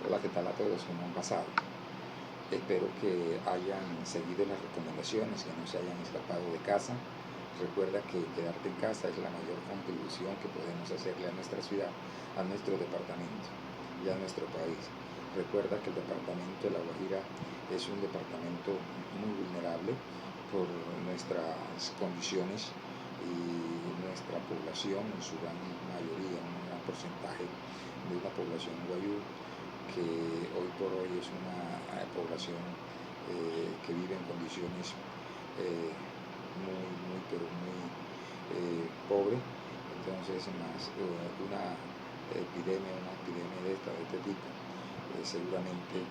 Hola, ¿qué tal a todos? ¿Cómo han pasado? Espero que hayan seguido las recomendaciones, que no se hayan escapado de casa. Recuerda que quedarte en casa es la mayor contribución que podemos hacerle a nuestra ciudad, a nuestro departamento y a nuestro país. Recuerda que el departamento de La Guajira es un departamento muy vulnerable por nuestras condiciones y nuestra población, en su gran mayoría, un gran porcentaje de una población guayú, que hoy por hoy es una población que vive en condiciones pero muy pobre. Entonces, más una epidemia de este tipo, seguramente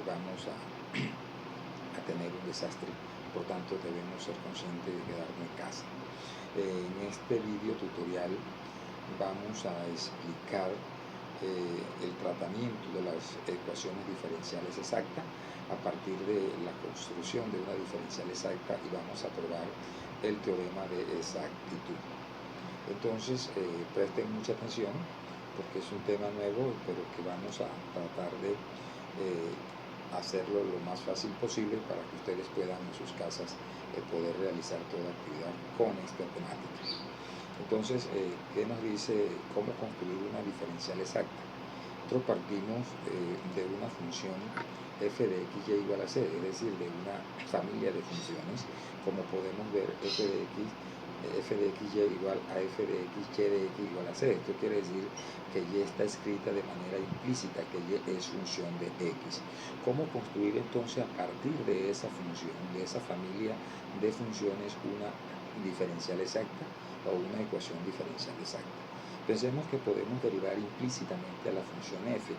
vamos a tener un desastre. Por tanto, debemos ser conscientes de quedarnos en casa. En este video tutorial vamos a explicar el tratamiento de las ecuaciones diferenciales exactas a partir de la construcción de una diferencial exacta, y vamos a probar el teorema de exactitud. Entonces, presten mucha atención porque es un tema nuevo, pero que vamos a tratar de hacerlo lo más fácil posible para que ustedes puedan en sus casas poder realizar toda actividad con esta temática. Entonces, ¿qué nos dice cómo construir una diferencial exacta? Nosotros partimos de una función f de x y igual a c, es decir, de una familia de funciones. Como podemos ver, f de x y igual a f de x, y de x igual a c. Esto quiere decir que y está escrita de manera implícita, que y es función de x. ¿Cómo construir entonces a partir de esa función, de esa familia de funciones, una diferencial exacta o una ecuación diferencial exacta? Pensemos que podemos derivar implícitamente a la función f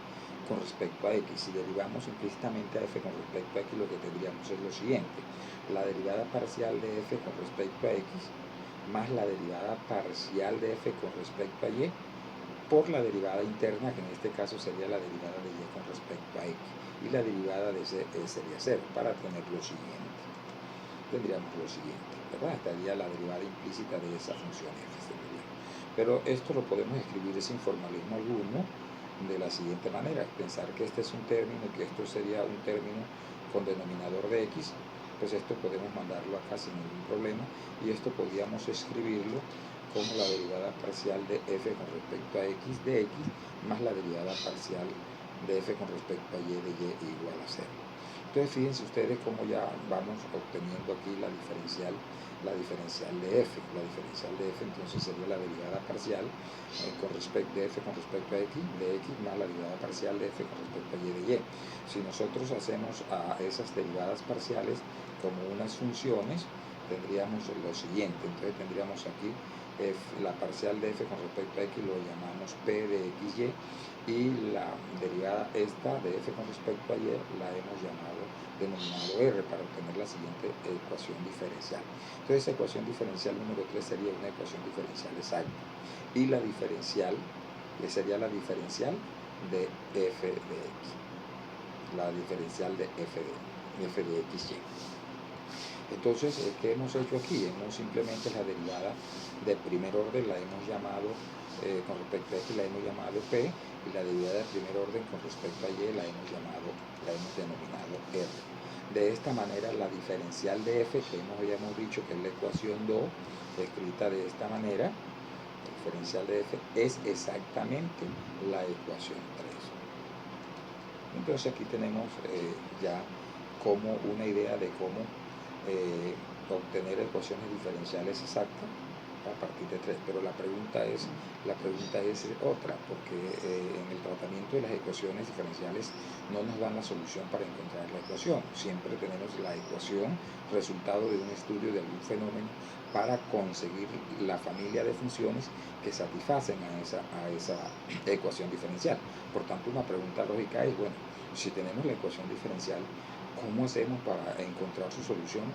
con respecto a x. Si derivamos implícitamente a f con respecto a x, lo que tendríamos es lo siguiente: la derivada parcial de f con respecto a x más la derivada parcial de f con respecto a y por la derivada interna, que en este caso sería la derivada de y con respecto a x, y la derivada de c sería 0, para tener lo siguiente. Tendríamos lo siguiente, ¿verdad? Estaría la derivada implícita de esa función f. Pero esto lo podemos escribir sin formalismo alguno de la siguiente manera: pensar que este es un término y que esto sería un término con denominador de x, pues esto podemos mandarlo acá sin ningún problema, y esto podríamos escribirlo como la derivada parcial de f con respecto a x de x más la derivada parcial de f con respecto a y de y igual a 0. Entonces, fíjense ustedes cómo ya vamos obteniendo aquí la diferencial de f. La diferencial de f entonces sería la derivada parcial de f con respecto a x de x más la derivada parcial de f con respecto a y de y. Si nosotros hacemos a esas derivadas parciales como unas funciones, tendríamos lo siguiente. Entonces tendríamos aquí la parcial de f con respecto a x lo llamamos p de xy, y la derivada esta de f con respecto a y la hemos denominado r, para obtener la siguiente ecuación diferencial. Entonces, esa ecuación diferencial número 3 sería una ecuación diferencial exacta, y la diferencial sería la diferencial de f de x, la diferencial de f de x y. Entonces, ¿qué hemos hecho aquí? Simplemente la derivada de primer orden la hemos llamado, con respecto a x la hemos llamado p, y la derivada de primer orden con respecto a y la hemos denominado r. De esta manera, la diferencial de f, que habíamos dicho que es la ecuación 2, escrita de esta manera, la diferencial de f es exactamente la ecuación 3. Entonces aquí tenemos ya como una idea de cómo obtener ecuaciones diferenciales exactas a partir de 3, pero la pregunta es otra, porque en el tratamiento de las ecuaciones diferenciales no nos dan la solución para encontrar la ecuación. Siempre tenemos la ecuación resultado de un estudio de algún fenómeno para conseguir la familia de funciones que satisfacen a esa ecuación diferencial. Por tanto, una pregunta lógica es, bueno, si tenemos la ecuación diferencial, ¿cómo hacemos para encontrar su solución?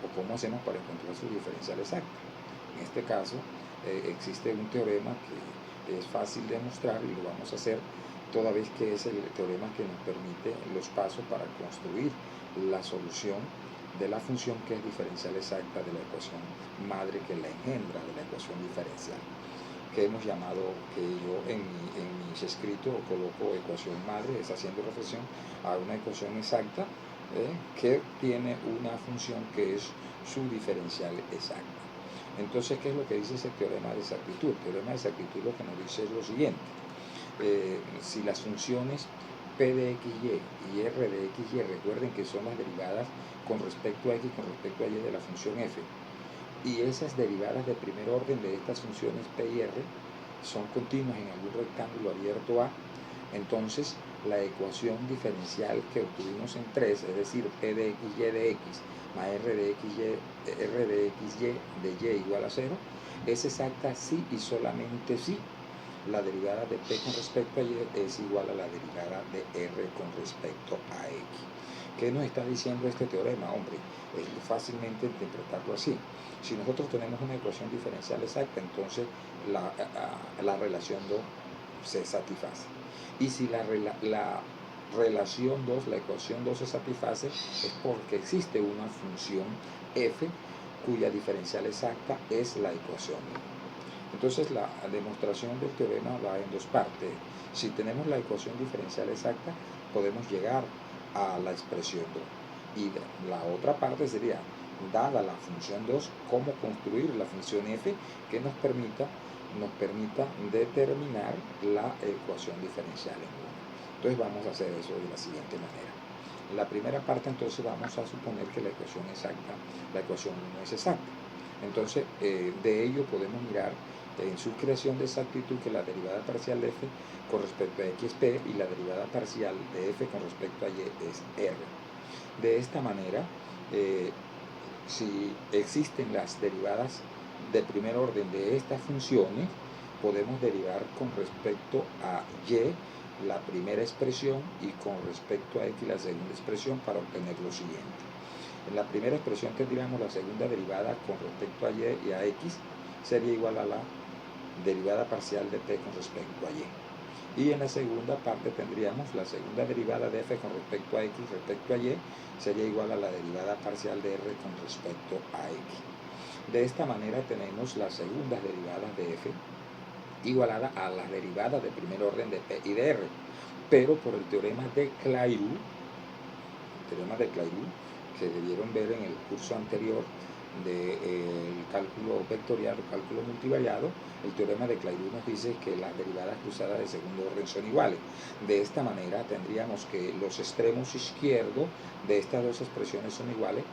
¿O cómo hacemos para encontrar su diferencial exacta? En este caso, existe un teorema que es fácil de mostrar, y lo vamos a hacer toda vez que es el teorema que nos permite los pasos para construir la solución de la función que es diferencial exacta de la ecuación madre que la engendra de la ecuación diferencial. que hemos llamado, que yo en mis escritos coloco ecuación madre, es haciendo reflexión a una ecuación exacta que tiene una función que es su diferencial exacta. Entonces, ¿qué es lo que dice ese teorema de exactitud? El teorema de exactitud lo que nos dice es lo siguiente. Si las funciones P de XY y R de XY, recuerden que son las derivadas con respecto a X con respecto a Y de la función F, y esas derivadas de primer orden de estas funciones P y R son continuas en algún rectángulo abierto A, entonces la ecuación diferencial que obtuvimos en 3, es decir, P de XY de X más R de XY de Y igual a 0, es exacta si y solamente si la derivada de P con respecto a Y es igual a la derivada de R con respecto a X. ¿Qué nos está diciendo este teorema? Hombre, es fácilmente interpretarlo así. Si nosotros tenemos una ecuación diferencial exacta, entonces la relación 2 se satisface. Y si la relación 2, la ecuación 2 se satisface, es porque existe una función f cuya diferencial exacta es la ecuación 1. Entonces la demostración del teorema va en dos partes. Si tenemos la ecuación diferencial exacta, podemos llegar a la expresión 2. Y la otra parte sería, dada la función 2, cómo construir la función f que nos permita determinar la ecuación diferencial en 1. Entonces vamos a hacer eso de la siguiente manera. En la primera parte entonces vamos a suponer que la ecuación 1 es exacta. Entonces de ello podemos mirar en su creación de exactitud que la derivada parcial de f con respecto a x es p y la derivada parcial de f con respecto a y es r. De esta manera, si existen las derivadas de primer orden de estas funciones, podemos derivar con respecto a y la primera expresión y con respecto a x la segunda expresión para obtener lo siguiente. En la primera expresión tendríamos la segunda derivada con respecto a y y a x sería igual a la derivada parcial de p con respecto a y. Y en la segunda parte tendríamos la segunda derivada de f con respecto a x respecto a y sería igual a la derivada parcial de r con respecto a x. De esta manera tenemos las segundas derivadas de f igualada a las derivadas de primer orden de p y de r. Pero por el teorema de Clairaut, que debieron ver en el curso anterior del cálculo vectorial o cálculo multivariado, el teorema de Clairaut nos dice que las derivadas cruzadas de segundo orden son iguales. De esta manera tendríamos que los extremos izquierdos de estas dos expresiones son iguales,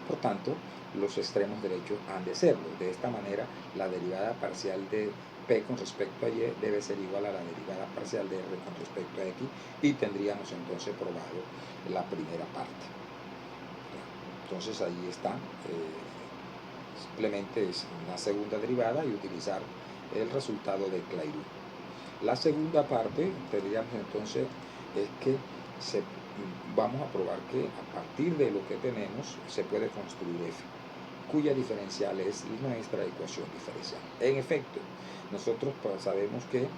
por tanto los extremos derechos han de serlo. De esta manera la derivada parcial de p con respecto a y debe ser igual a la derivada parcial de r con respecto a x, y tendríamos entonces probado la primera parte. Entonces ahí está, simplemente es una segunda derivada y utilizar el resultado de Clairaut. La segunda parte tendríamos entonces es que vamos a probar que a partir de lo que tenemos se puede construir f, cuya diferencial es nuestra ecuación diferencial. En efecto, nosotros sabemos que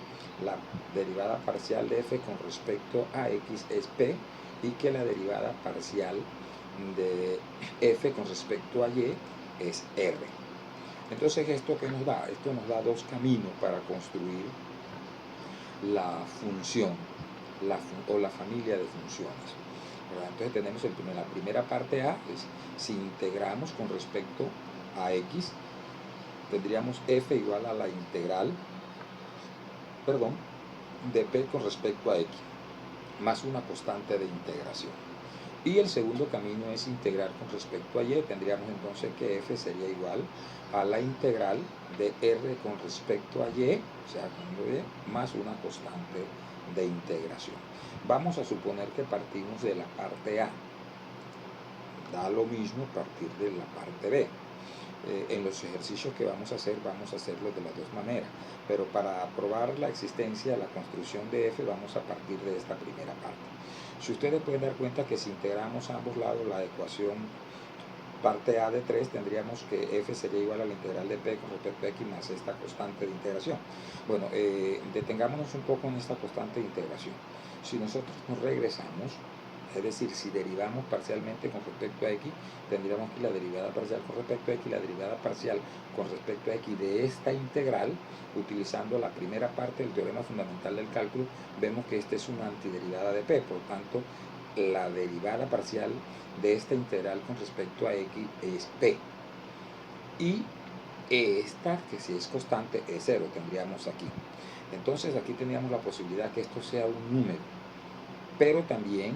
la derivada parcial de f con respecto a x es p y que la derivada parcial de f con respecto a y es r. Entonces, ¿esto qué nos da? Esto nos da dos caminos para construir la función o la familia de funciones. Entonces tenemos la primera parte A, es si integramos con respecto a x, tendríamos f igual a la integral, de p con respecto a x, más una constante de integración. Y el segundo camino es integrar con respecto a y, tendríamos entonces que f sería igual a la integral de r con respecto a y, o sea, con y, más una constante de integración. Vamos a suponer que partimos de la parte A. Da lo mismo partir de la parte B. En los ejercicios que vamos a hacerlo de las dos maneras, pero para probar la existencia, la construcción de f, vamos a partir de esta primera parte. Si ustedes pueden dar cuenta que si integramos a ambos lados la ecuación parte A de 3, tendríamos que f sería igual a la integral de p con respecto a x más esta constante de integración. Bueno, detengámonos un poco en esta constante de integración. Si nosotros nos regresamos Es decir, si derivamos parcialmente con respecto a x, tendríamos que la derivada parcial con respecto a x, la derivada parcial con respecto a x de esta integral, utilizando la primera parte del teorema fundamental del cálculo, vemos que esta es una antiderivada de p, por tanto, la derivada parcial de esta integral con respecto a x es p. Y esta, que si es constante, es 0, tendríamos aquí. Entonces aquí teníamos la posibilidad que esto sea un número, pero también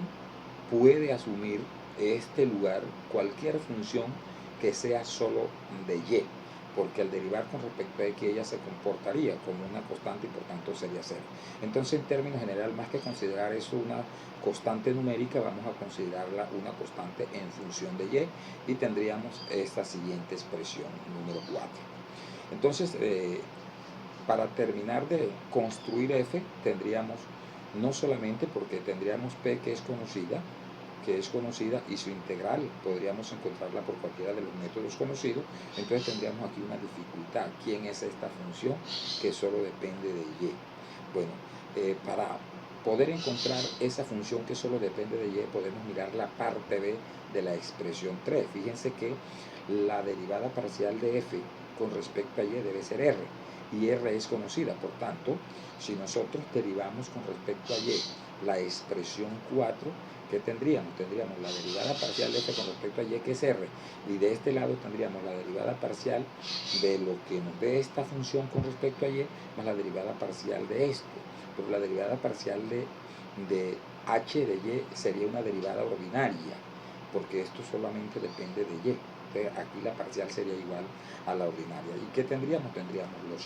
puede asumir este lugar cualquier función que sea solo de y, porque al derivar con respecto a x ella se comportaría como una constante y por tanto sería 0. Entonces, en términos general, más que considerar eso una constante numérica, vamos a considerarla una constante en función de y tendríamos esta siguiente expresión, número 4. Entonces, para terminar de construir f, tendríamos no solamente porque tendríamos p que es conocida y su integral podríamos encontrarla por cualquiera de los métodos conocidos, entonces tendríamos aquí una dificultad. ¿Quién es esta función que solo depende de y? Bueno, para poder encontrar esa función que solo depende de y, podemos mirar la parte b de la expresión 3. Fíjense que la derivada parcial de f con respecto a y debe ser r, y r es conocida. Por tanto, si nosotros derivamos con respecto a y la expresión 4, ¿qué tendríamos? Tendríamos la derivada parcial de f con respecto a y, que es r, y de este lado tendríamos la derivada parcial de lo que nos dé esta función con respecto a y, más la derivada parcial de esto. Pero la derivada parcial de h de y sería una derivada ordinaria, porque esto solamente depende de y. Entonces aquí la parcial sería igual a la ordinaria. ¿Y qué tendríamos? Tendríamos lo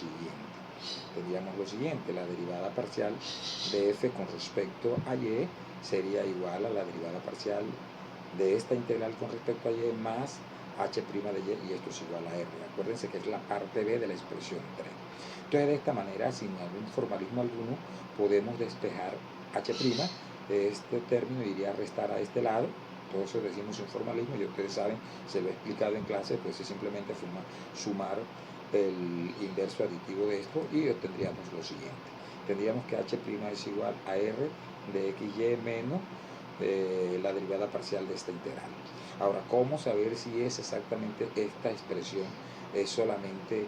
siguiente. La derivada parcial de f con respecto a y sería igual a la derivada parcial de esta integral con respecto a y más h' de y, y esto es igual a r. Acuérdense que es la parte b de la expresión 3. Entonces, de esta manera, sin algún formalismo alguno, podemos despejar h'. Este término iría a restar a este lado. Todo eso decimos sin formalismo, y ustedes saben, se lo he explicado en clase, pues es simplemente sumar el inverso aditivo de esto y obtendríamos lo siguiente. Tendríamos que h' es igual a r de xy menos la derivada parcial de esta integral. Ahora, ¿cómo saber si es exactamente esta expresión es solamente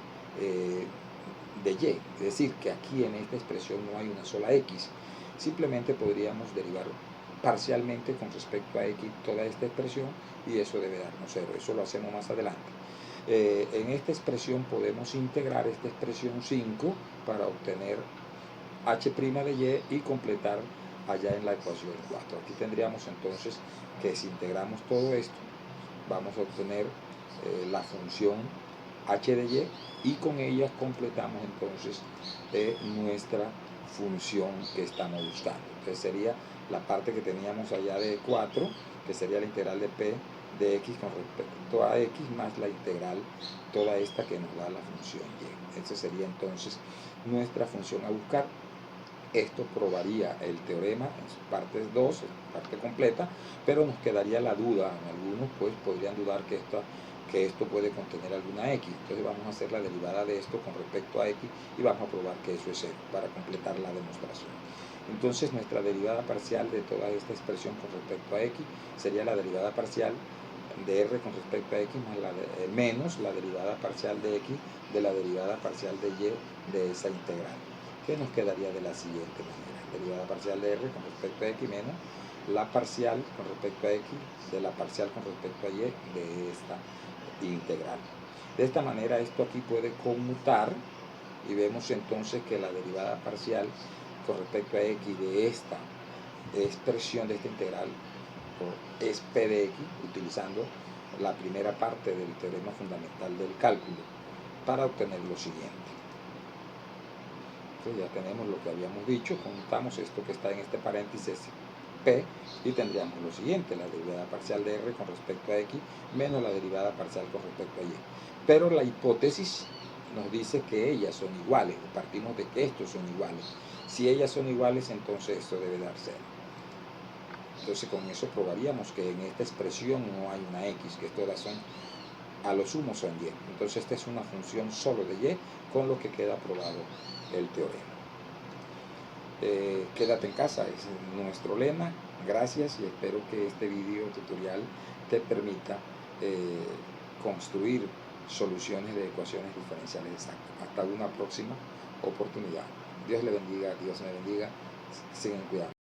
de y? Es decir, que aquí en esta expresión no hay una sola x. Simplemente podríamos derivar parcialmente con respecto a x toda esta expresión y eso debe darnos 0. Eso lo hacemos más adelante. En esta expresión podemos integrar esta expresión 5 para obtener h' de y completar allá en la ecuación 4. Aquí tendríamos entonces que si integramos todo esto, vamos a obtener la función h de y con ella completamos entonces nuestra función que estamos buscando. Entonces sería la parte que teníamos allá de 4, que sería la integral de p de x con respecto a x más la integral toda esta que nos da la función y. Esa sería entonces nuestra función a buscar. Esto probaría el teorema en su parte 2, parte completa, pero nos quedaría la duda. Algunos pues podrían dudar que esto puede contener alguna x. Entonces vamos a hacer la derivada de esto con respecto a x y vamos a probar que eso es 0 para completar la demostración. Entonces nuestra derivada parcial de toda esta expresión con respecto a x sería la derivada parcial de r con respecto a x más menos la derivada parcial de x de la derivada parcial de y de esa integral, que nos quedaría de la siguiente manera: derivada parcial de r con respecto a x menos la parcial con respecto a x de la parcial con respecto a y de esta integral. De esta manera esto aquí puede conmutar y vemos entonces que la derivada parcial con respecto a x de esta expresión de esta integral es p de x, utilizando la primera parte del teorema fundamental del cálculo para obtener lo siguiente. Entonces ya tenemos lo que habíamos dicho, contamos esto que está en este paréntesis p y tendríamos lo siguiente: la derivada parcial de r con respecto a x menos la derivada parcial con respecto a y. Pero la hipótesis nos dice que ellas son iguales, partimos de que estos son iguales. Si ellas son iguales, entonces esto debe dar 0. Entonces con eso probaríamos que en esta expresión no hay una x, que todas son, a lo sumo son y. Entonces esta es una función solo de y, con lo que queda probado el teorema. Quédate en casa es nuestro lema. Gracias y espero que este video tutorial te permita construir soluciones de ecuaciones diferenciales exactas. Hasta una próxima oportunidad. Dios le bendiga, Dios me bendiga. Sigan cuidando.